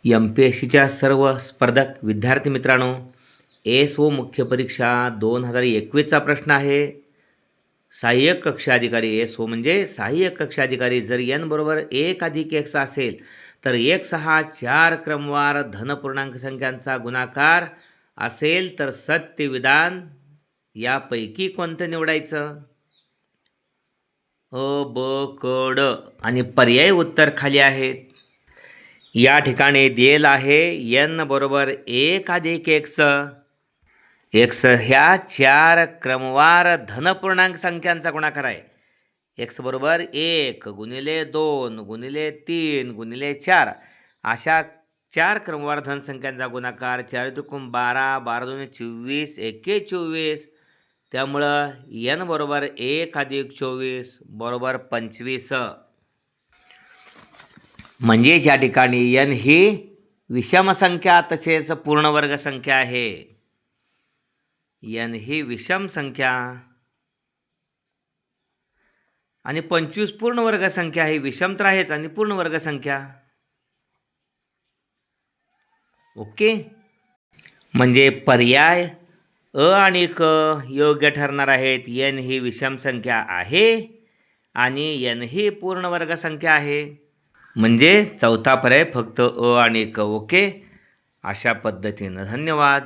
MPSCच्या सर्व स्पर्धक विद्यार्थी मित्रांनो, ASO मुख्य परीक्षा 2021चा प्रश्न आहे. सहाय्यक कक्ष अधिकारी ASO म्हणजे सहाय्यक कक्ष अधिकारी जर n बरोबर 1 अधिक x असेल तर x हा 4 क्रमवार धनपूर्णांक संख्यांचा गुणाकार असेल तर सत्य विधान यापैकी कोणतं निवडायचं? अ, ब, क, ड आणि पर्यायी उत्तर खाली आहेत. या ठिकाणी दिलेलं आहे n बरोबर 1 अधिक x. x ह्या 4 क्रमवार धनपूर्णांक संख्यांचा गुणाकार आहे. x बरोबर 1 गुणिले 2 गुणिले 3 गुणिले 4 अशा 4 क्रमवार धनसंख्यांचा गुणाकार. 4 त्रिकोण 12, 12 दूने 24, 21. त्यामुळं n बरोबर 1 अधिक 24 बरोबर 25. म्हणजेच या ठिकाणी n ही विषम संख्या तसेच पूर्णवर्ग संख्या आहे. n ही विषम संख्या आणि 25 पूर्णवर्ग संख्या ही विषम तर आहेच आणि पूर्णवर्ग संख्या. ओके, म्हणजे पर्याय अ आणि क योग्य ठरणार आहेत. n ही विषम संख्या आहे आणि n ही पूर्णवर्ग संख्या आहे. म्हणजे चौथा पर्याय फक्त अ आणि क. ओके, अशा पद्धतीनं. धन्यवाद.